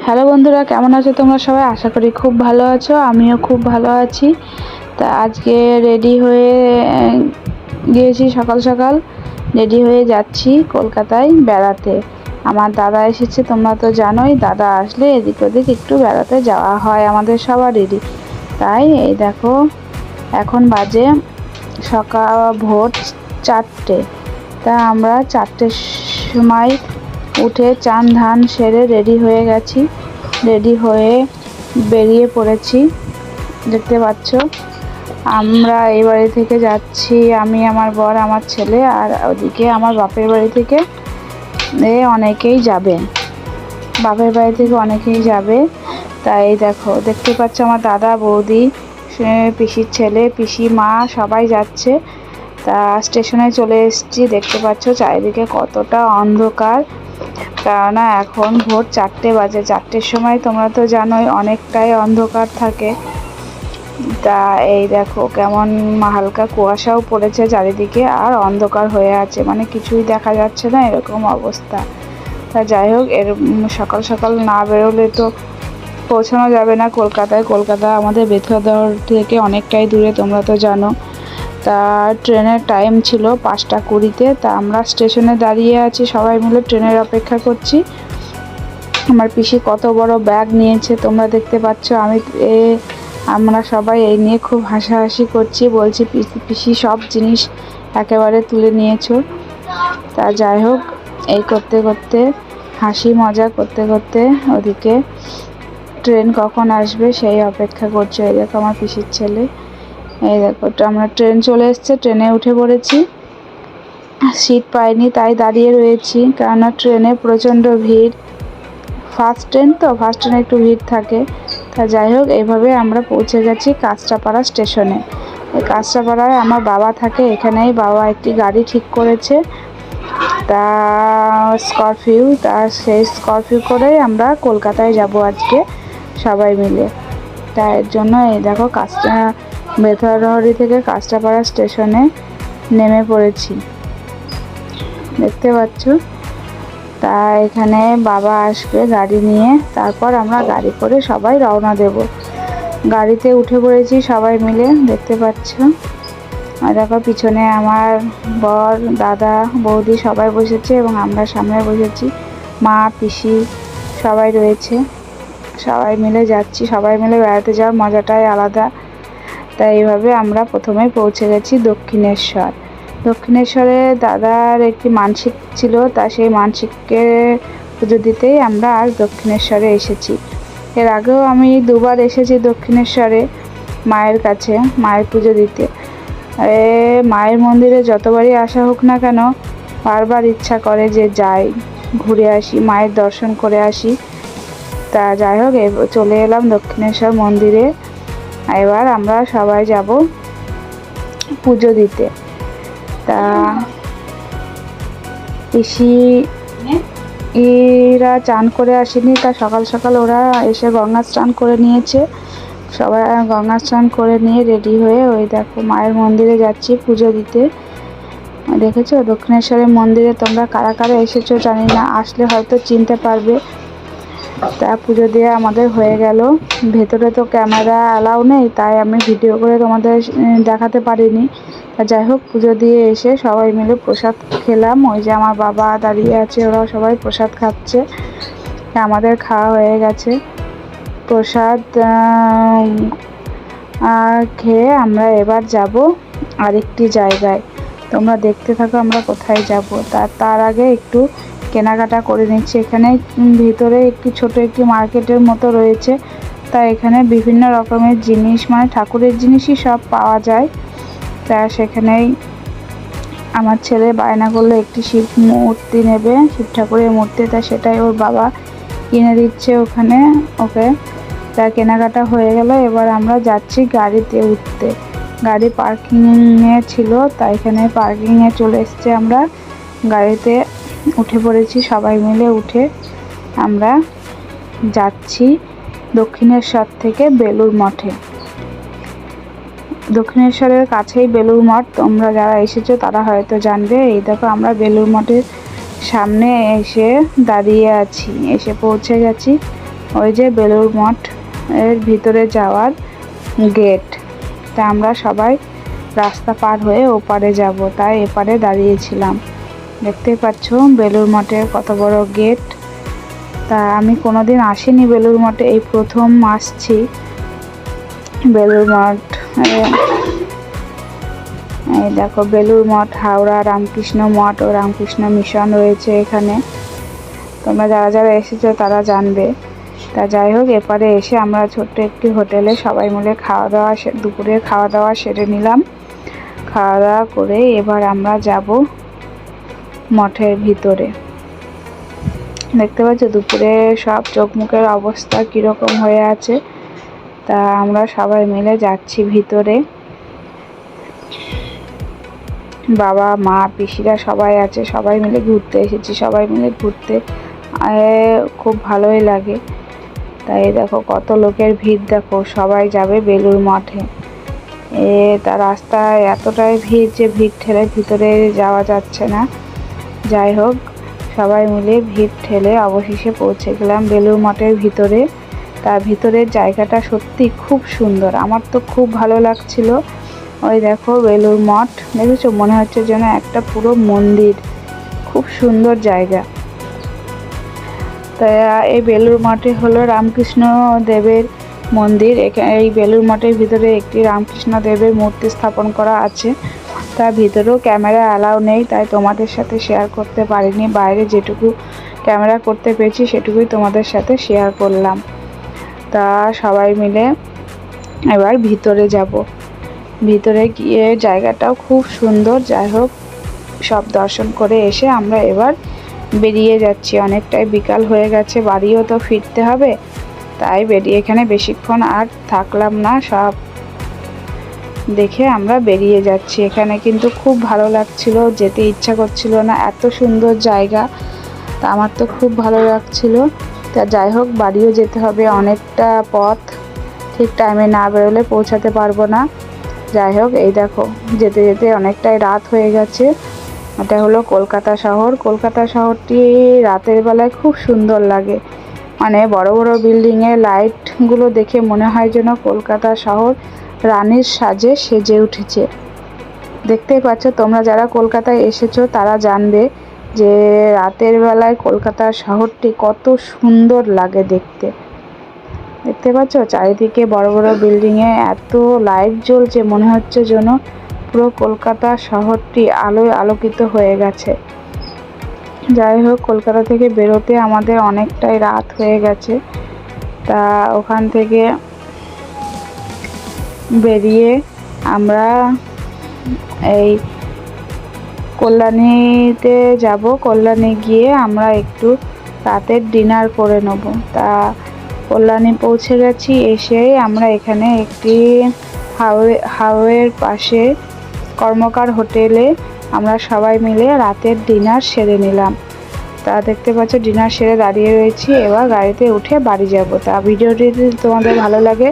Hello বন্ধুরা, কেমন আছো তোমরা সবাই? আশা করি খুব ভালো আছো। আমিও খুব ভালো আছি। তা আজকে রেডি হয়ে গিয়েছি, সকাল সকাল রেডি হয়ে যাচ্ছি কলকাতায় বেড়াতে। আমার দাদা এসেছে, তোমরা তো জানোই, দাদা আসলে এদিক ওদিক একটু বেড়াতে যাওয়া হয় আমাদের সবারই। তাই এই দেখো, এখন বাজে সকাল ভোর 4টে। তা আমরা 4টের সময় উঠে চান ধান সেরে রেডি হয়ে গেছি, রেডি হয়ে বেরিয়ে পড়েছি। দেখতে পাচ্ছ, আমরা এই বাড়ি থেকে যাচ্ছি, আমি, আমার বর, আমার ছেলে, আর ওদিকে আমার বাপের বাড়ি থেকে অনেকেই যাবে, বাপের বাড়ি থেকে অনেকেই যাবে। তাই দেখো, দেখতে পাচ্ছ আমার দাদা, বৌদি, পিসির ছেলে, পিসি মা সবাই যাচ্ছে। তা স্টেশনে চলে এসেছি। দেখতে পাচ্ছ চারিদিকে কতটা অন্ধকার, কেননা এখন ভোর 4টে বাজে। 4টের সময় তোমরা তো জানোই অনেকটাই অন্ধকার থাকে। তা এই দেখো কেমন হালকা কুয়াশাও পড়েছে চারিদিকে, আর অন্ধকার হয়ে আছে, মানে কিছুই দেখা যাচ্ছে না, এরকম অবস্থা। তা যাই হোক, এর সকাল সকাল না বেরোলে তো পৌঁছানো যাবে না কলকাতায়। কলকাতা আমাদের বেথুয়াদহ থেকে অনেকটাই দূরে, তোমরা তো জানো। তা ট্রেনের টাইম ছিল 5টা 20-তে। তা আমরা স্টেশনে দাঁড়িয়ে আছি, সবাই মিলে ট্রেনের অপেক্ষা করছি। আমার পিসি কত বড় ব্যাগ নিয়েছে তোমরা দেখতে পাচ্ছ। আমরা সবাই এই নিয়ে খুব হাসাহাসি করছি, বলছি পিসি সব জিনিস একেবারে তুলে নিয়েছো। তা যাই হোক, এই করতে করতে, হাসি মজা করতে করতে, ওদিকে ট্রেন কখন আসবে সেই অপেক্ষা করছে। এই দেখো আমার পিসির ছেলে, এই দেখো আমরা ট্রেন চলে এসছে, ট্রেনে উঠে পড়েছি। সিট পাইনি, তাই দাঁড়িয়ে রয়েছি, কেননা ট্রেনে প্রচণ্ড ভিড়। ফার্স্ট ট্রেন তো, ফার্স্ট ট্রেনে একটু ভিড় থাকে। তা যাই হোক, এইভাবে আমরা পৌঁছে গেছি কাঁচরাপাড়া স্টেশনে। এই কাঁচরাপাড়ায় আমার বাবা থাকে, এখানেই বাবা একটি গাড়ি ঠিক করেছে, তা স্করপিও। তা সেই স্করপিও করেই আমরা কলকাতায় যাব আজকে সবাই মিলে। তা এর জন্য এই দেখো বেথুয়াদহ থেকে কাঁচরাপাড়া স্টেশনে নেমে পড়েছি, দেখতে পাচ্ছ। তা এখানে বাবা আসবে গাড়ি নিয়ে, তারপর আমরা গাড়ি করে সবাই রওনা দেব। গাড়িতে উঠে পড়েছি সবাই মিলে, দেখতে পাচ্ছ। আর দেখো পিছনে আমার বর, দাদা, বৌদি সবাই বসেছে, এবং আমরা সামনে বসেছি, মা, পিসি সবাই রয়েছে। সবাই মিলে যাচ্ছি, সবাই মিলে বেড়াতে যাওয়ার মজাটাই আলাদা। তাই এইভাবে আমরা প্রথমে পৌঁছে গেছি দক্ষিণেশ্বর। দক্ষিণেশ্বরে দাদার একটি মানসিক ছিল, তা সেই মানসিককে পুজো দিতেই আমরা আজ দক্ষিণেশ্বরে এসেছি। এর আগেও আমি 2বার এসেছি দক্ষিণেশ্বরে মায়ের কাছে, মায়ের পুজো দিতে। মায়ের মন্দিরে যতবারই আসা হোক না কেন, বারবার ইচ্ছা করে যে যাই, ঘুরে আসি, মায়ের দর্শন করে আসি। তা যাই হোক, চলে এলাম দক্ষিণেশ্বর মন্দিরে। এবার আমরা সবাই যাব পুজো দিতে। তা পিসি এরা চান করে আসেনি, তা সকাল সকাল ওরা এসে গঙ্গা স্নান করে নিয়েছে। সবাই গঙ্গা স্নান করে নিয়ে রেডি হয়ে ওই দেখো মায়ের মন্দিরে যাচ্ছি পুজো দিতে। দেখেছো দক্ষিণেশ্বরের মন্দিরে তোমরা কারা কারা এসেছো জানি না, আসলে হয়তো চিনতে পারবে। তা পুজো দিয়ে আমাদের হয়ে গেল। ভেতরে তো ক্যামেরা অ্যালাউ নেই, তাই আমি ভিডিও করে তোমাদের দেখাতে পারিনি। যাই হোক, পুজো দিয়ে এসে সবাই মিলে প্রসাদ খেলাম। ওই যে আমার বাবা দাঁড়িয়ে আছে, ওরা সবাই প্রসাদ খাচ্ছে। আমাদের খাওয়া হয়ে গেছে প্রসাদ। খেয়ে আমরা এবার যাব আরেকটি জায়গায়। তোমরা দেখতে থাকো আমরা কোথায় যাব। তার আগে একটু কেনাকাটা করে নিচ্ছি। এখানে ভিতরে ছোট একটি মার্কেটের মতো রয়েছে। তা এখানে বিভিন্ন রকমের জিনিস, মানে ঠাকুরের জিনিসই সব পাওয়া যায়। তা সেখানেই আমার ছেলে বায়না করলো একটি শিব মূর্তি নেবে, শিব ঠাকুরের মূর্তি। তা সেটাই ওর বাবা কিনে দিচ্ছে ওখানে ওকে। তা কেনাকাটা হয়ে গেল, এবার আমরা যাচ্ছি গাড়িতে উঠতে। গাড়ি পার্কিংয়ে ছিল, তাই এখানে পার্কিংয়ে চলে এসেছে। আমরা গাড়িতে উঠে পড়েছি, সবাই মিলে উঠে আমরা যাচ্ছি দক্ষিণেশ্বর থেকে বেলুড় মঠে। দক্ষিণেশ্বরের কাছেই বেলুড় মঠ, তোমরা যারা এসেছো তারা হয়তো জানবে। এই দেখো আমরা বেলুড় মঠের সামনে এসে দাঁড়িয়ে আছি, এসে পৌঁছে গেছি। ওই যে বেলুড় মঠ এর ভিতরে যাওয়ার গেট। তা আমরা সবাই রাস্তা পার হয়ে ওপারে যাব, তাই এপারে দাঁড়িয়েছিলাম। দেখতেই পাচ্ছ বেলুড় মঠের কত বড় গেট। তা আমি কোনোদিন আসিনি বেলুড় মঠে, এই প্রথম আসছি বেলুড় মঠ। এই দেখো বেলুড় মঠ, হাওড়া রামকৃষ্ণ মঠ ও রামকৃষ্ণ মিশন রয়েছে এখানে। তোমরা যারা যারা এসেছো তারা জানবে। তা যাই হোক, এপারে এসে আমরা ছোট্ট একটি হোটেলে সবাই মিলে দুপুরের খাওয়া দাওয়া সেরে নিলাম। খাওয়া দাওয়া করে এবার আমরা যাব মঠের ভিতরে। দেখতে পাচ্ছ দুপুরে সব চোখ মুখের অবস্থা কীরকম হয়ে আছে। তা আমরা সবাই মিলে যাচ্ছি ভিতরে, বাবা মা পিসিরা সবাই আছে, সবাই মিলে ঘুরতে এসেছি। সবাই মিলে ঘুরতে খুব ভালোই লাগে। তাই দেখো কত লোকের ভিড়, দেখো সবাই যাবে বেলুড় মঠে। তার রাস্তায় এতটাই ভিড় যে ভিড় ঠেলে ভিতরে যাওয়া যাচ্ছে না। যাই হোক, সবাই মিলে ভিড় ঠেলে অবশেষে পৌঁছে গেলাম বেলুড় মঠের ভিতরে। তার ভিতরের জায়গাটা সত্যি খুব সুন্দর, আমার তো খুব ভালো লাগছিল। ওই দেখো বেলুড় মঠ, দেখেছো মনে হচ্ছে যেন একটা পুরো মন্দির, খুব সুন্দর জায়গা। তাই এই বেলুড় মঠে হলো রামকৃষ্ণ দেবের মন্দির। এই বেলুড় মঠের ভিতরে একটি রামকৃষ্ণ দেবের মূর্তি স্থাপন করা আছে। তার ভিতরেও ক্যামেরা অ্যালাউ নেই, তাই তোমাদের সাথে শেয়ার করতে পারিনি। বাইরে যেটুকু ক্যামেরা করতে পেরেছি সেটুকুই তোমাদের সাথে শেয়ার করলাম। তা সবাই মিলে এবার ভিতরে যাব। ভিতরে গিয়ে জায়গাটাও খুব সুন্দর। যাই হোক, সব দর্শন করে এসে আমরা এবার বেরিয়ে যাচ্ছি। অনেকটাই বিকাল হয়ে গেছে, বাড়িও তো ফিরতে হবে, তাই এখানে বেশিক্ষণ আর থাকলাম না। সব দেখে আমরা বেরিয়ে যাচ্ছি। এখানে কিন্তু খুব ভালো লাগছিল, যেতে ইচ্ছা করছিল না, এত সুন্দর জায়গা। তা আমার তো খুব ভালো লাগছিল। তা যাই হোক, বাড়িও যেতে হবে, অনেকটা পথ, ঠিক টাইমে না বেরোলে পৌঁছাতে পারবো না। যাই হোক, এই দেখো যেতে যেতে অনেকটাই রাত হয়ে গেছে। এটা হলো কলকাতা শহর। কলকাতা শহরটি রাতের বেলায় খুব সুন্দর লাগে, মানে বড় বড় বিল্ডিংয়ের লাইটগুলো দেখে মনে হয় যেন কলকাতা শহর রানীর সাজে সেজে উঠেছে। দেখতেই পাচ্ছ, তোমরা যারা কলকাতায় এসেছো তারা জানবে যে রাতের বেলায় কলকাতা শহরটি কত সুন্দর লাগে দেখতে। দেখতে পাচ্ছ চারিদিকে বড় বড় বিল্ডিংয়ে এত লাইট জ্বলছে, মনে হচ্ছে যেন পুরো কলকাতা শহরটি আলোয় আলোকিত হয়ে গেছে। যাই হোক, কলকাতা থেকে বেরোতে আমাদের অনেকটাই রাত হয়ে গেছে। তা ওখান থেকে বেরিয়ে আমরা এই কল্যাণীতে যাব। কল্যাণী গিয়ে আমরা একটু রাতের ডিনার করে নেব। তা কল্যাণী পৌঁছে গেছি। এসেই আমরা এখানে একটি হাওয়ের পাশে কর্মকার হোটেলে আমরা সবাই মিলে রাতের ডিনার সেরে নিলাম। তা দেখতে পাচ্ছ ডিনার সেরে দাঁড়িয়ে রয়েছি, এবার গাড়িতে উঠে বাড়ি যাব। তা ভিডিওটি যদি তোমাদের ভালো লাগে